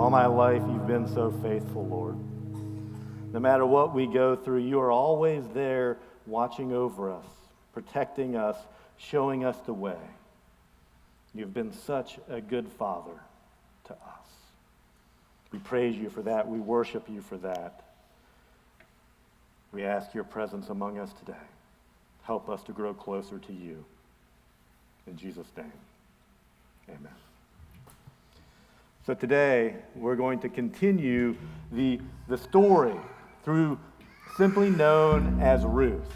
All my life, you've been so faithful, Lord. No matter what we go through, you are always there watching over us, protecting us, showing us the way. You've been such a good Father to us. We praise you for that. We worship you for that. We ask your presence among us today. Help us to grow closer to you. In Jesus' name, amen. So today, we're going to continue the story through simply known as Ruth.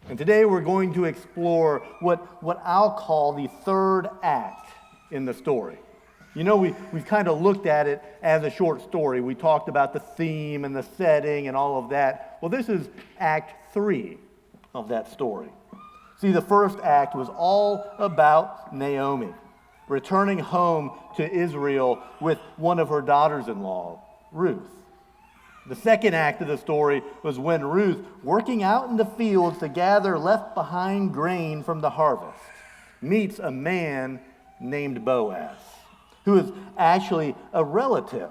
And today we're going to explore what I'll call the third act in the story. You know, we've kind of looked at it as a short story. We talked about the theme and the setting and all of that. Well, this is Act 3 of that story. See, the first act was all about Naomi returning home to Israel with one of her daughters-in-law, Ruth. The second act of the story was when Ruth, working out in the fields to gather left behind grain from the harvest, meets a man named Boaz, who is actually a relative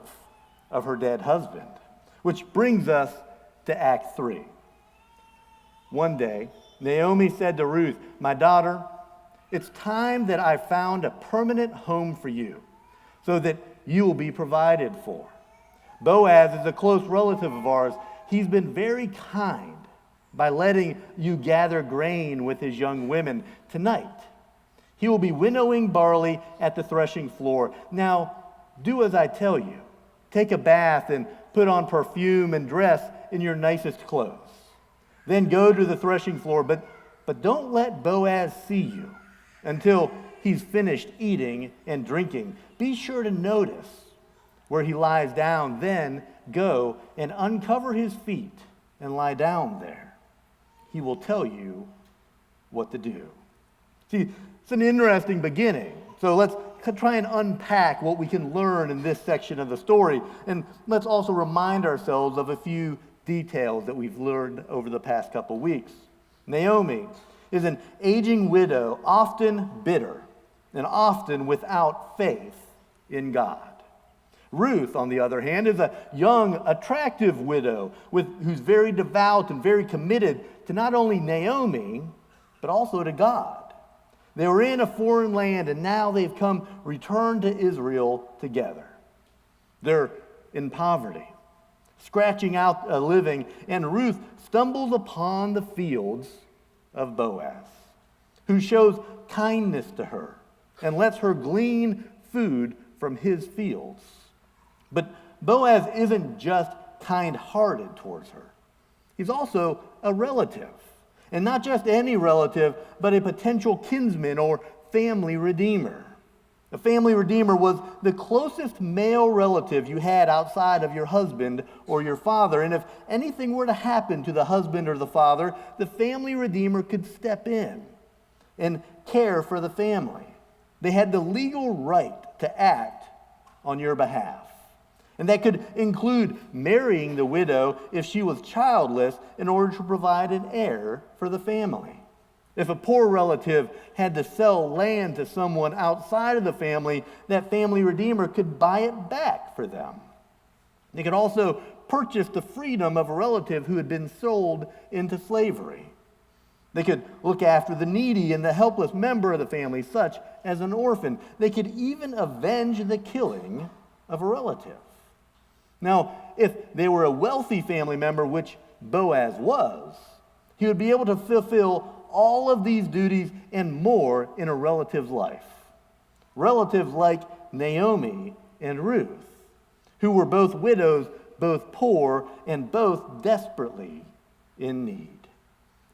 of her dead husband, which brings us to Act 3. One day, Naomi said to Ruth, "My daughter, it's time that I found a permanent home for you so that you will be provided for. Boaz is a close relative of ours. He's been very kind by letting you gather grain with his young women tonight. He will be winnowing barley at the threshing floor. Now, do as I tell you. Take a bath and put on perfume and dress in your nicest clothes. Then go to the threshing floor, but don't let Boaz see you until he's finished eating and drinking. Be sure to notice where he lies down. Then go and uncover his feet and lie down there. He will tell you what to do." See, it's an interesting beginning. So let's try and unpack what we can learn in this section of the story. And let's also remind ourselves of a few details that we've learned over the past couple weeks. Naomi is an aging widow, often bitter and often without faith in God. Ruth, on the other hand, is a young, attractive widow who's very devout and very committed to not only Naomi, but also to God. They were in a foreign land, and now they've returned to Israel together. They're in poverty, scratching out a living, and Ruth stumbles upon the fields of Boaz, who shows kindness to her and lets her glean food from his fields. But Boaz isn't just kind-hearted towards her. He's also a relative, and not just any relative, but a potential kinsman or family redeemer. A family redeemer was the closest male relative you had outside of your husband or your father. And if anything were to happen to the husband or the father, the family redeemer could step in and care for the family. They had the legal right to act on your behalf. And that could include marrying the widow if she was childless in order to provide an heir for the family. If a poor relative had to sell land to someone outside of the family, that family redeemer could buy it back for them. They could also purchase the freedom of a relative who had been sold into slavery. They could look after the needy and the helpless member of the family, such as an orphan. They could even avenge the killing of a relative. Now, if they were a wealthy family member, which Boaz was, he would be able to fulfill all of these duties and more in a relative's life. Relatives like Naomi and Ruth, who were both widows, both poor, and both desperately in need.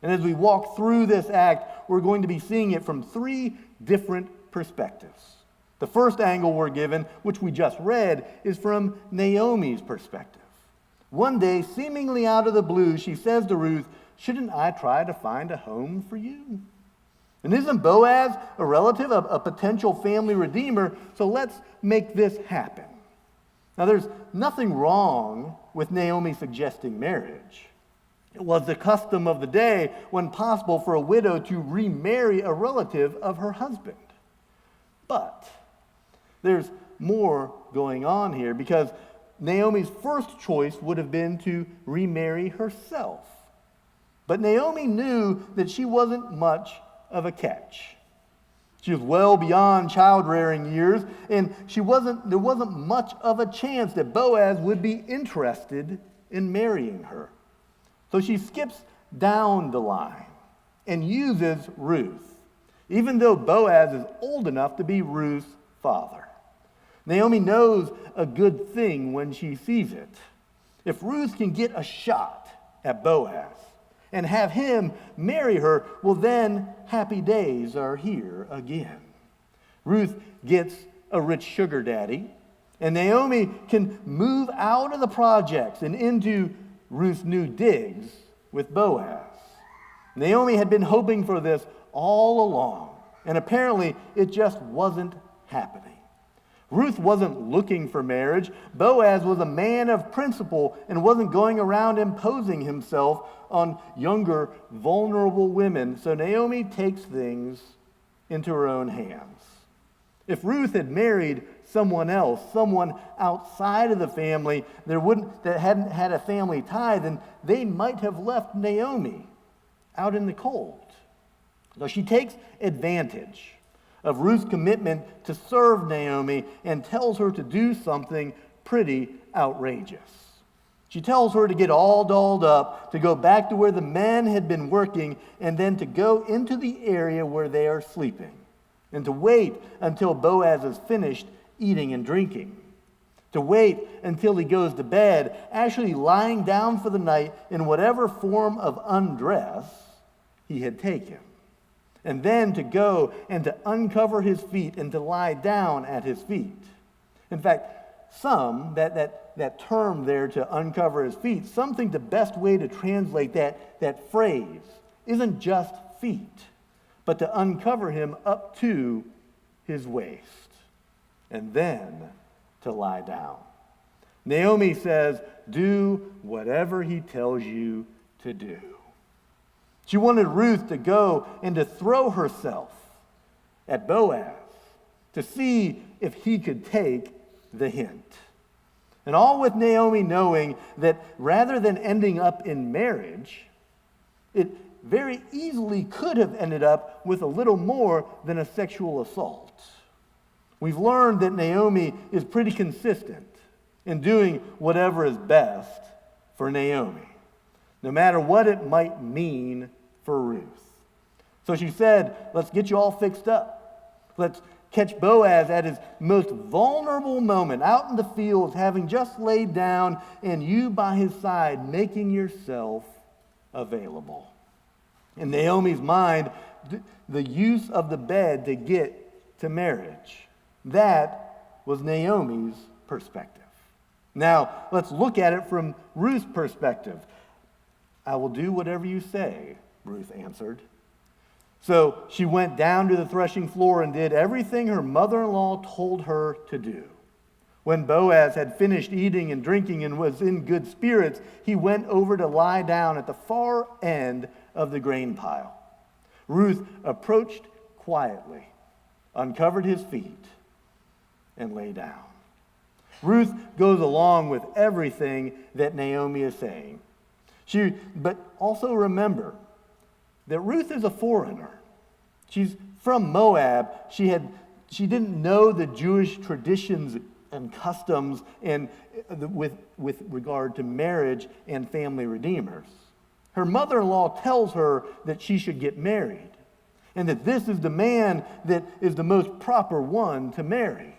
And as we walk through this act, we're going to be seeing it from three different perspectives. The first angle we're given, which we just read, is from Naomi's perspective. One day, seemingly out of the blue, she says to Ruth, "Shouldn't I try to find a home for you?" And isn't Boaz a relative, a potential family redeemer? So let's make this happen. Now, there's nothing wrong with Naomi suggesting marriage. It was the custom of the day, when possible, for a widow to remarry a relative of her husband. But there's more going on here, because Naomi's first choice would have been to remarry herself. But Naomi knew that she wasn't much of a catch. She was well beyond child-rearing years, and there wasn't much of a chance that Boaz would be interested in marrying her. So she skips down the line and uses Ruth, even though Boaz is old enough to be Ruth's father. Naomi knows a good thing when she sees it. If Ruth can get a shot at Boaz and have him marry her, well, then happy days are here again. Ruth gets a rich sugar daddy, and Naomi can move out of the projects and into Ruth's new digs with Boaz. Naomi had been hoping for this all along, and apparently it just wasn't happening. Ruth wasn't looking for marriage. Boaz was a man of principle and wasn't going around imposing himself on younger, vulnerable women. So Naomi takes things into her own hands. If Ruth had married someone else, someone outside of the family that hadn't had a family tie, then they might have left Naomi out in the cold. So she takes advantage of Ruth's commitment to serve Naomi and tells her to do something pretty outrageous. She tells her to get all dolled up, to go back to where the men had been working, and then to go into the area where they are sleeping, and to wait until Boaz is finished eating and drinking, to wait until he goes to bed, actually lying down for the night in whatever form of undress he had taken, and then to go and to uncover his feet and to lie down at his feet. In fact, that term there, to uncover his feet, some think the best way to translate that phrase isn't just feet, but to uncover him up to his waist, and then to lie down. Naomi says, do whatever he tells you to do. She wanted Ruth to go and to throw herself at Boaz to see if he could take the hint. And all with Naomi knowing that rather than ending up in marriage, it very easily could have ended up with a little more than a sexual assault. We've learned that Naomi is pretty consistent in doing whatever is best for Naomi, no matter what it might mean for Ruth. So she said, let's get you all fixed up. Let's catch Boaz at his most vulnerable moment, out in the fields, having just laid down, and you by his side, making yourself available. In Naomi's mind, the use of the bed to get to marriage, that was Naomi's perspective. Now, let's look at it from Ruth's perspective. I will do whatever you say, Ruth answered. So she went down to the threshing floor and did everything her mother-in-law told her to do. When Boaz had finished eating and drinking and was in good spirits, he went over to lie down at the far end of the grain pile. Ruth approached quietly, uncovered his feet, and lay down. Ruth goes along with everything that Naomi is saying. But also remember that Ruth is a foreigner. She's from Moab. She didn't know the Jewish traditions and customs and with regard to marriage and family redeemers. Her mother-in-law tells her that she should get married, and that this is the man that is the most proper one to marry,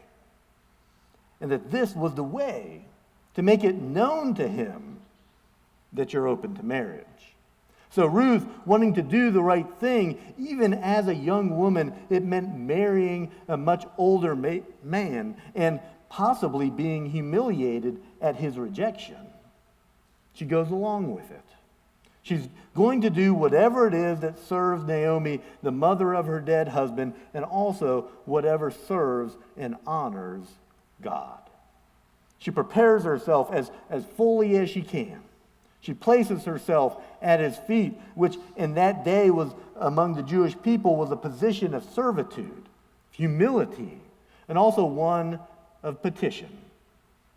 and that this was the way to make it known to him that you're open to marriage. So Ruth, wanting to do the right thing, even as a young woman, it meant marrying a much older man and possibly being humiliated at his rejection. She goes along with it. She's going to do whatever it is that serves Naomi, the mother of her dead husband, and also whatever serves and honors God. She prepares herself as fully as she can. She places herself at his feet, which in that day was among the Jewish people was a position of servitude, humility, and also one of petition.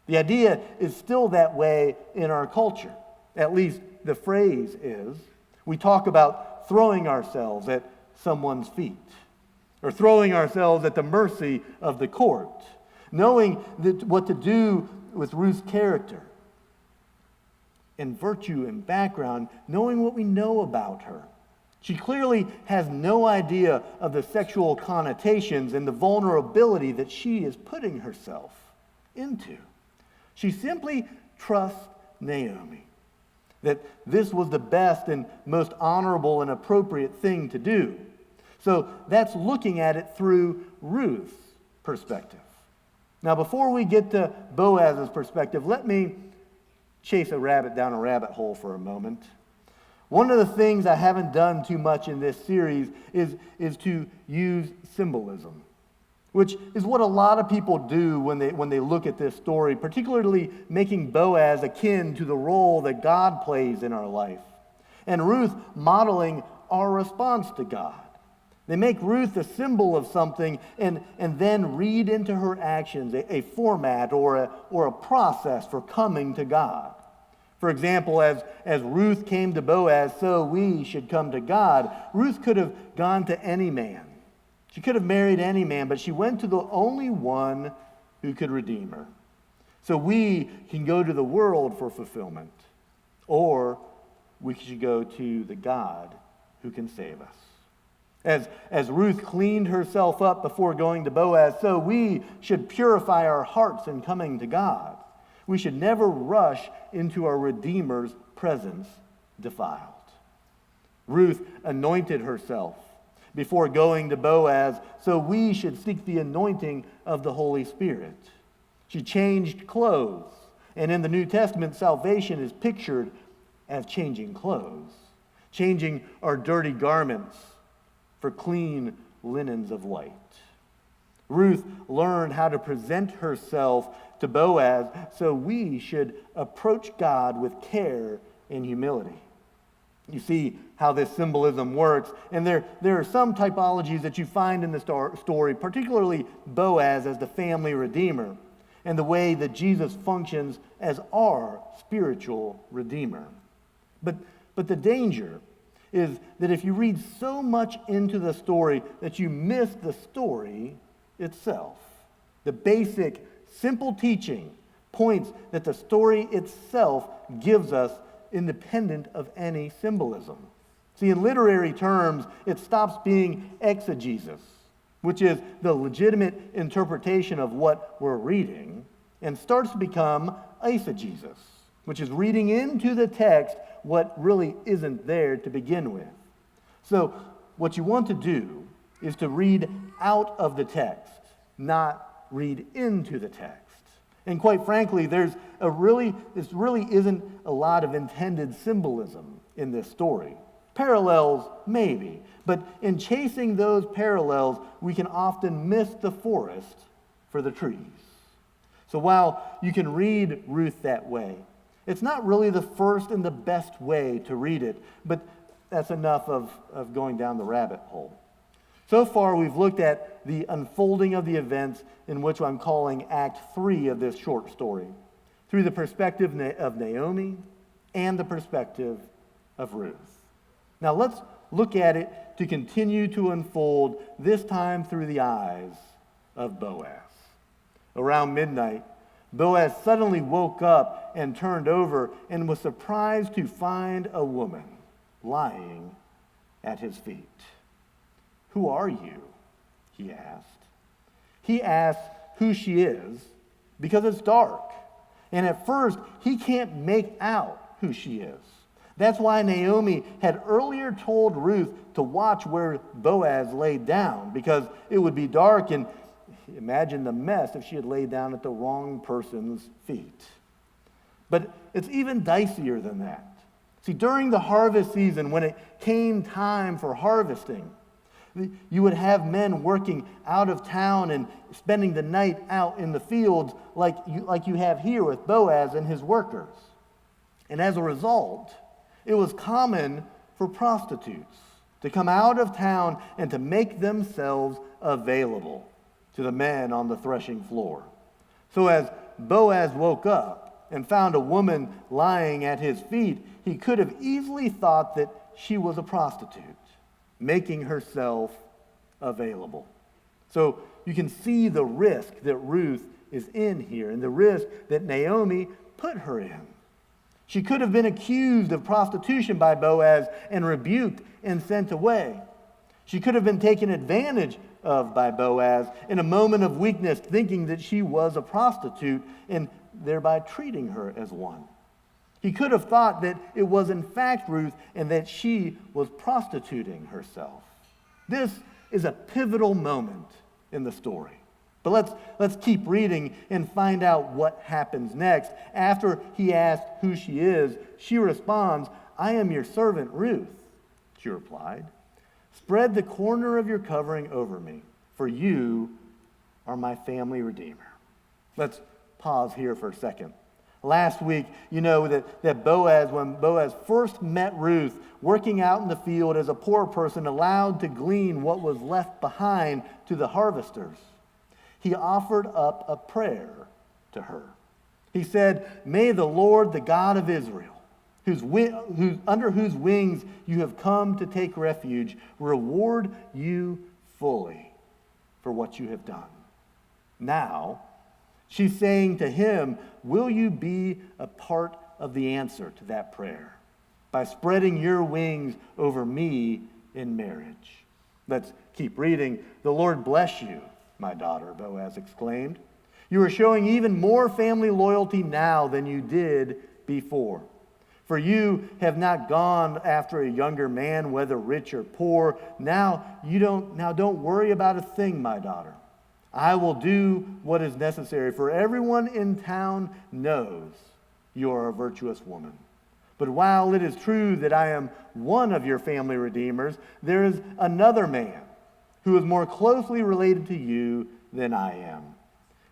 The idea is still that way in our culture. At least the phrase is. We talk about throwing ourselves at someone's feet, or throwing ourselves at the mercy of the court, knowing what to do with Ruth's character and virtue and background, knowing what we know about her. She clearly has no idea of the sexual connotations and the vulnerability that she is putting herself into. She simply trusts Naomi that this was the best and most honorable and appropriate thing to do. So that's looking at it through Ruth's perspective. Now, before we get to Boaz's perspective, let me chase a rabbit down a rabbit hole for a moment. One of the things I haven't done too much in this series is to use symbolism, which is what a lot of people do when they look at this story, particularly making Boaz akin to the role that God plays in our life, and Ruth modeling our response to God. They make Ruth a symbol of something and then read into her actions a format or a process for coming to God. For example, as Ruth came to Boaz, so we should come to God. Ruth could have gone to any man. She could have married any man, but she went to the only one who could redeem her. So we can go to the world for fulfillment, or we should go to the God who can save us. As Ruth cleaned herself up before going to Boaz, so we should purify our hearts in coming to God. We should never rush into our Redeemer's presence defiled. Ruth anointed herself before going to Boaz, so we should seek the anointing of the Holy Spirit. She changed clothes, and in the New Testament, salvation is pictured as changing clothes, changing our dirty garments for clean linens of white. Ruth learned how to present herself to Boaz, so we should approach God with care and humility. You see how this symbolism works, and there are some typologies that you find in the story, particularly Boaz as the family redeemer, and the way that Jesus functions as our spiritual redeemer. But the danger is that if you read so much into the story that you miss the story itself. The basic, simple teaching points that the story itself gives us independent of any symbolism. See, in literary terms, it stops being exegesis, which is the legitimate interpretation of what we're reading, and starts to become eisegesis, which is reading into the text what really isn't there to begin with. So what you want to do is to read out of the text, not read into the text. And quite frankly, this really isn't a lot of intended symbolism in this story. Parallels, maybe, but in chasing those parallels, we can often miss the forest for the trees. So while you can read Ruth that way, it's not really the first and the best way to read it, but that's enough of going down the rabbit hole. So far, we've looked at the unfolding of the events in which I'm calling Act 3 of this short story, through the perspective of Naomi and the perspective of Ruth. Now let's look at it to continue to unfold, this time through the eyes of Boaz. Around midnight, Boaz suddenly woke up and turned over and was surprised to find a woman lying at his feet. "Who are you?" he asked. He asks who she is because it's dark. And at first, he can't make out who she is. That's why Naomi had earlier told Ruth to watch where Boaz laid down, because it would be dark, and imagine the mess if she had laid down at the wrong person's feet. But it's even dicier than that. See, during the harvest season, when it came time for harvesting, you would have men working out of town and spending the night out in the fields like you have here with Boaz and his workers. And as a result, it was common for prostitutes to come out of town and to make themselves available to the men on the threshing floor. So as Boaz woke up and found a woman lying at his feet, he could have easily thought that she was a prostitute, making herself available. So you can see the risk that Ruth is in here and the risk that Naomi put her in. She could have been accused of prostitution by Boaz and rebuked and sent away. She could have been taken advantage of by Boaz in a moment of weakness, thinking that she was a prostitute and thereby treating her as one. He could have thought that it was in fact Ruth and that she was prostituting herself. This is a pivotal moment in the story. But let's keep reading and find out what happens next. After he asks who she is, she responds, "I am your servant Ruth," she replied. "Spread the corner of your covering over me, for you are my family redeemer." Let's pause here for a second. Last week, you know that Boaz, when Boaz first met Ruth, working out in the field as a poor person, allowed to glean what was left behind to the harvesters, he offered up a prayer to her. He said, "May the Lord, the God of Israel, under whose wings you have come to take refuge, reward you fully for what you have done." Now, she's saying to him, will you be a part of the answer to that prayer by spreading your wings over me in marriage? Let's keep reading. "The Lord bless you, my daughter," Boaz exclaimed. "You are showing even more family loyalty now than you did before. For you have not gone after a younger man, whether rich or poor. Now don't worry about a thing, my daughter. I will do what is necessary, for everyone in town knows you are a virtuous woman. But while it is true that I am one of your family redeemers, there is another man who is more closely related to you than I am.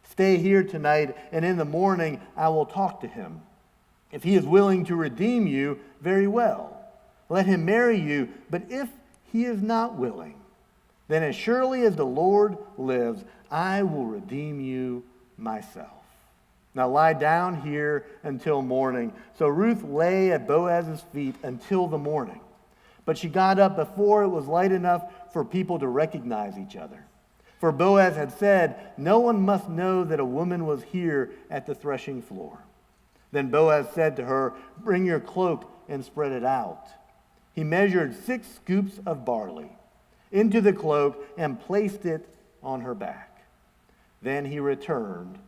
Stay here tonight, and in the morning I will talk to him. If he is willing to redeem you, very well. Let him marry you. But if he is not willing, then as surely as the Lord lives, I will redeem you myself. Now lie down here until morning." So Ruth lay at Boaz's feet until the morning. But she got up before it was light enough for people to recognize each other. For Boaz had said, "No one must know that a woman was here at the threshing floor." Then Boaz said to her, "Bring your cloak and spread it out." He measured 6 scoops of barley into the cloak and placed it on her back. Then he returned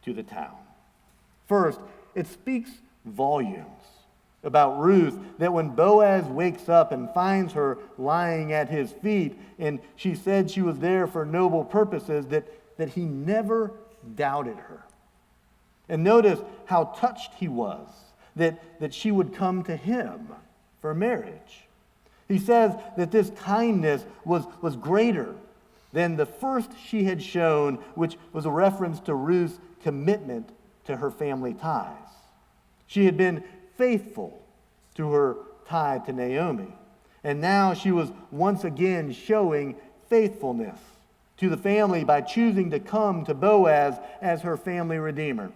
to the town. First, it speaks volumes about Ruth that when Boaz wakes up and finds her lying at his feet, and she said she was there for noble purposes, that he never doubted her. And notice how touched he was that she would come to him for marriage. He says that this kindness was greater than the first she had shown, which was a reference to Ruth's commitment to her family ties. She had been faithful to her tie to Naomi, and now she was once again showing faithfulness to the family by choosing to come to Boaz as her family redeemer,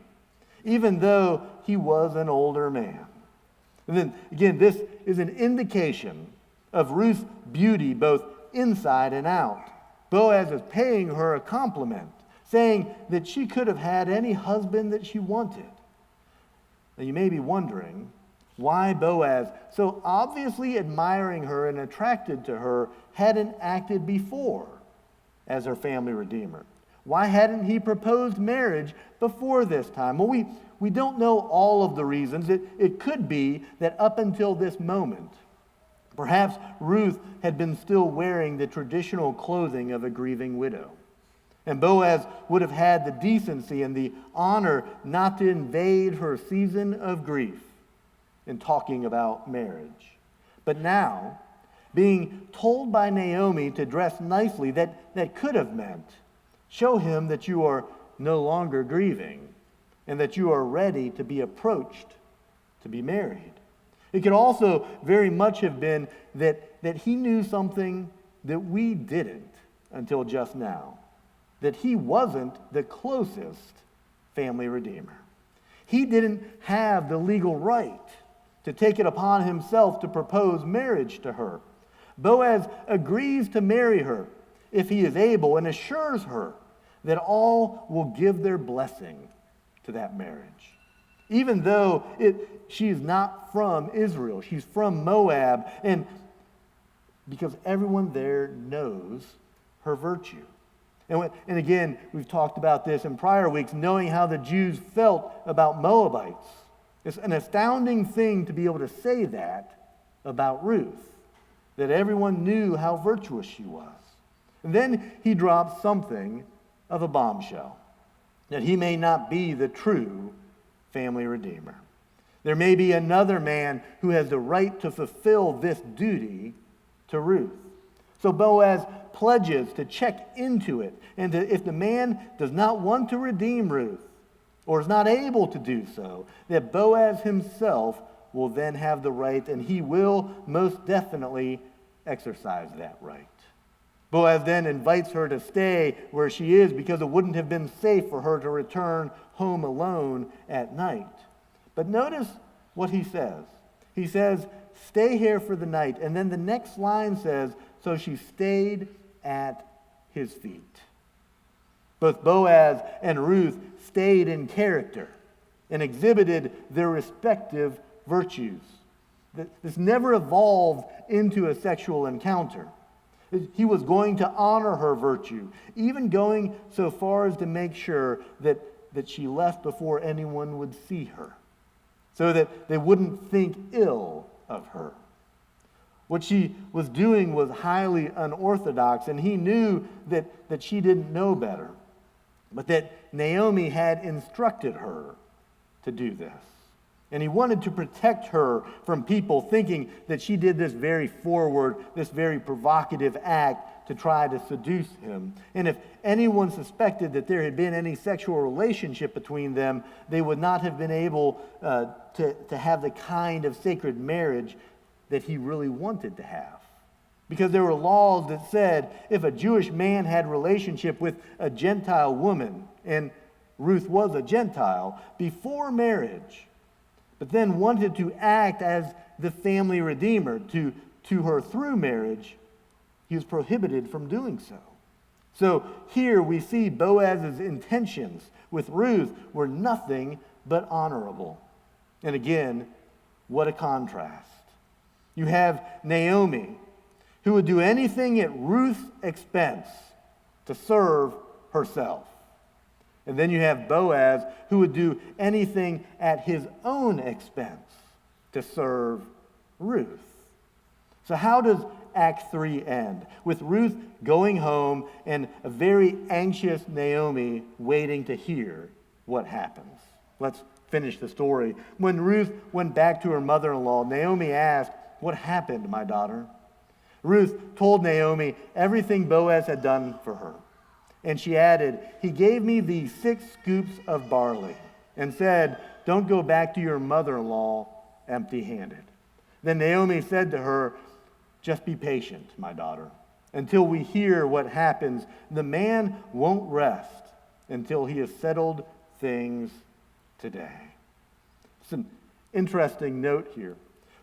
even though he was an older man. And then again, this is an indication of Ruth's beauty both inside and out. Boaz is paying her a compliment, saying that she could have had any husband that she wanted. Now you may be wondering why Boaz, so obviously admiring her and attracted to her, hadn't acted before as her family redeemer. Why hadn't he proposed marriage before this time? Well, we don't know all of the reasons. It could be that up until this moment, perhaps Ruth had been still wearing the traditional clothing of a grieving widow. And Boaz would have had the decency and the honor not to invade her season of grief in talking about marriage. But now, being told by Naomi to dress nicely, that could have meant, show him that you are no longer grieving and that you are ready to be approached to be married. It could also very much have been that he knew something that we didn't until just now, that he wasn't the closest family redeemer. He didn't have the legal right to take it upon himself to propose marriage to her. Boaz agrees to marry her if he is able and assures her that all will give their blessing to that marriage. Even though she is not from Israel, she's from Moab, and because everyone there knows her virtue. And again, we've talked about this in prior weeks, knowing how the Jews felt about Moabites. It's an astounding thing to be able to say that about Ruth, that everyone knew how virtuous she was. And then he drops something of a bombshell, that he may not be the true family redeemer. There may be another man who has the right to fulfill this duty to Ruth. So Boaz pledges to check into it, and if the man does not want to redeem Ruth, or is not able to do so, that Boaz himself will then have the right, and he will most definitely exercise that right. Boaz then invites her to stay where she is because it wouldn't have been safe for her to return home alone at night. But notice what he says. He says, "Stay here for the night." And then the next line says, "So she stayed at his feet." Both Boaz and Ruth stayed in character and exhibited their respective virtues. This never evolved into a sexual encounter. He was going to honor her virtue, even going so far as to make sure that she left before anyone would see her, so that they wouldn't think ill of her. What she was doing was highly unorthodox, and he knew that she didn't know better, but that Naomi had instructed her to do this. And he wanted to protect her from people thinking that she did this very forward, this very provocative act to try to seduce him. And if anyone suspected that there had been any sexual relationship between them, they would not have been able to have the kind of sacred marriage that he really wanted to have. Because there were laws that said if a Jewish man had relationship with a Gentile woman, and Ruth was a Gentile, before marriage, but then wanted to act as the family redeemer to her through marriage, he was prohibited from doing so. So here we see Boaz's intentions with Ruth were nothing but honorable. And again, what a contrast. You have Naomi, who would do anything at Ruth's expense to serve herself. And then you have Boaz, who would do anything at his own expense to serve Ruth. So how does Act 3 end? With Ruth going home and a very anxious Naomi waiting to hear what happens. Let's finish the story. When Ruth went back to her mother-in-law, Naomi asked, "What happened, my daughter?" Ruth told Naomi everything Boaz had done for her. And she added, "He gave me these 6 scoops of barley and said, 'Don't go back to your mother-in-law empty-handed.'" Then Naomi said to her, "Just be patient, my daughter, until we hear what happens. The man won't rest until he has settled things today." It's an interesting note here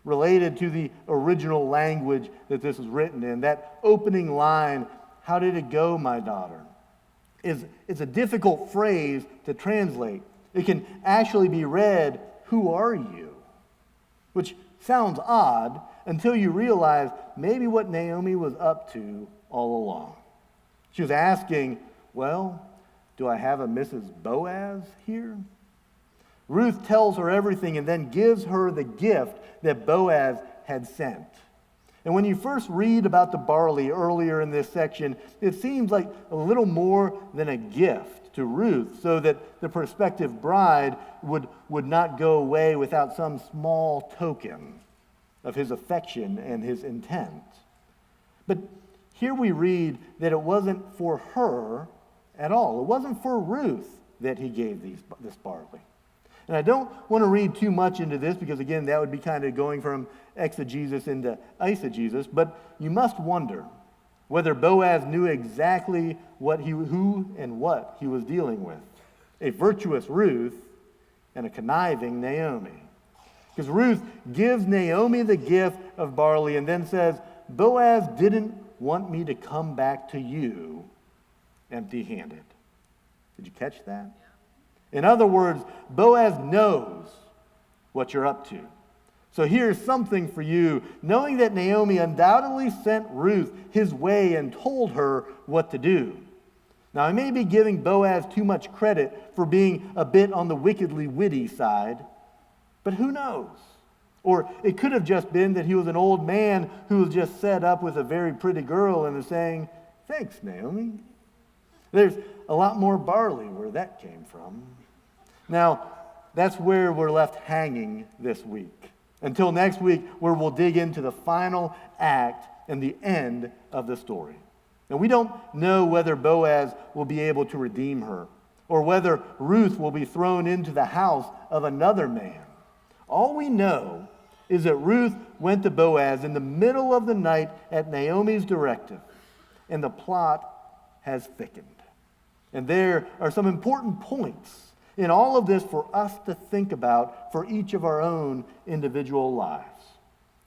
related to the original language that this is written in. That opening line, "How did it go, my daughter?" is a difficult phrase to translate. It can actually be read, "Who are you?" Which sounds odd until you realize maybe what Naomi was up to all along. She was asking, "Well, do I have a Mrs. Boaz here?" Ruth tells her everything and then gives her the gift that Boaz had sent. And when you first read about the barley earlier in this section, it seems like a little more than a gift to Ruth, so that the prospective bride would not go away without some small token of his affection and his intent. But here we read that it wasn't for her at all. It wasn't for Ruth that he gave this barley. And I don't want to read too much into this because, again, that would be kind of going from exegesis into eisegesis, but you must wonder whether Boaz knew exactly who and what he was dealing with. a virtuous Ruth and a conniving Naomi. Because Ruth gives Naomi the gift of barley and then says, Boaz didn't want me to come back to you empty-handed. Did you catch that? In other words, Boaz knows what you're up to. So here's something for you, knowing that Naomi undoubtedly sent Ruth his way and told her what to do. Now, I may be giving Boaz too much credit for being a bit on the wickedly witty side, but who knows? Or it could have just been that he was an old man who was just set up with a very pretty girl and is saying, thanks, Naomi. There's a lot more barley where that came from. Now, that's where we're left hanging this week. Until next week, where we'll dig into the final act and the end of the story. Now, we don't know whether Boaz will be able to redeem her, or whether Ruth will be thrown into the house of another man. All we know is that Ruth went to Boaz in the middle of the night at Naomi's directive, and the plot has thickened. And there are some important points in all of this for us to think about for each of our own individual lives.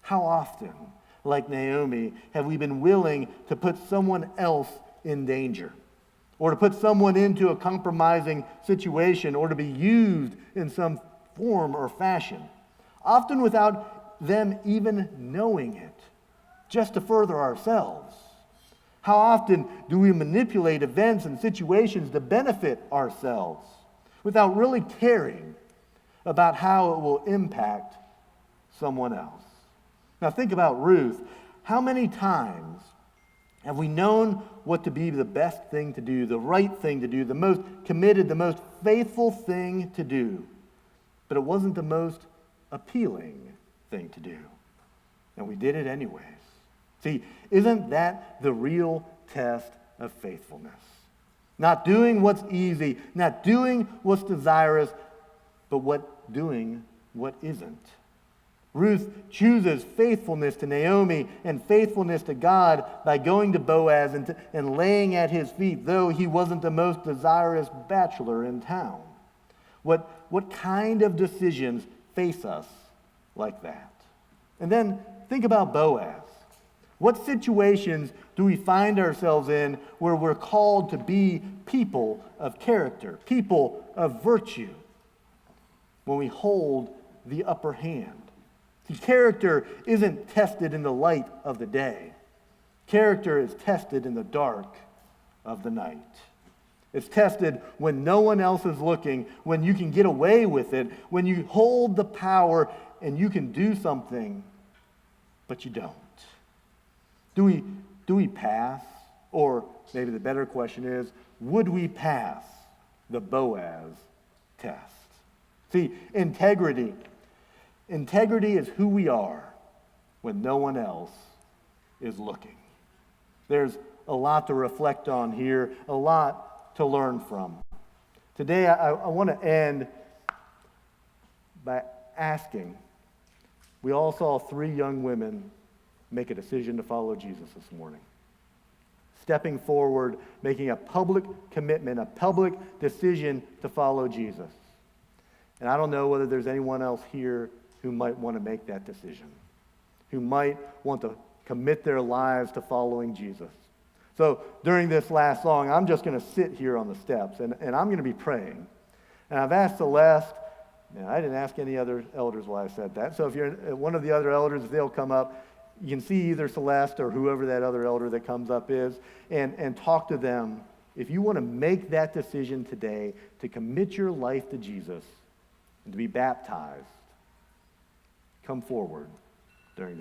How often, like Naomi, have we been willing to put someone else in danger, or to put someone into a compromising situation, or to be used in some form or fashion, often without them even knowing it, just to further ourselves? How often do we manipulate events and situations to benefit ourselves without really caring about how it will impact someone else? Now think about Ruth. How many times have we known what to be the best thing to do, the right thing to do, the most committed, the most faithful thing to do, but it wasn't the most appealing thing to do, and we did it anyways? See, isn't that the real test of faithfulness? Not doing what's easy, not doing what's desirous, but doing what isn't. Ruth chooses faithfulness to Naomi and faithfulness to God by going to Boaz and laying at his feet, though he wasn't the most desirous bachelor in town. What kind of decisions face us like that? And then think about Boaz. What situations do we find ourselves in where we're called to be people of character, people of virtue, when we hold the upper hand? See, character isn't tested in the light of the day. Character is tested in the dark of the night. It's tested when no one else is looking, when you can get away with it, when you hold the power and you can do something, but you don't. Do we pass? Or maybe the better question is, would we pass the Boaz test? See, integrity is who we are when no one else is looking. There's a lot to reflect on here, a lot to learn from. Today, I want to end by asking, we all saw 3 young women make a decision to follow Jesus this morning. Stepping forward, making a public commitment, a public decision to follow Jesus. And I don't know whether there's anyone else here who might want to make that decision, who might want to commit their lives to following Jesus. So during this last song, I'm just going to sit here on the steps, and I'm going to be praying. And I've asked Celeste, and I didn't ask any other elders why I said that. So if you're one of the other elders, if they'll come up, you can see either Celeste or whoever that other elder that comes up is, and talk to them. If you want to make that decision today to commit your life to Jesus and to be baptized, come forward during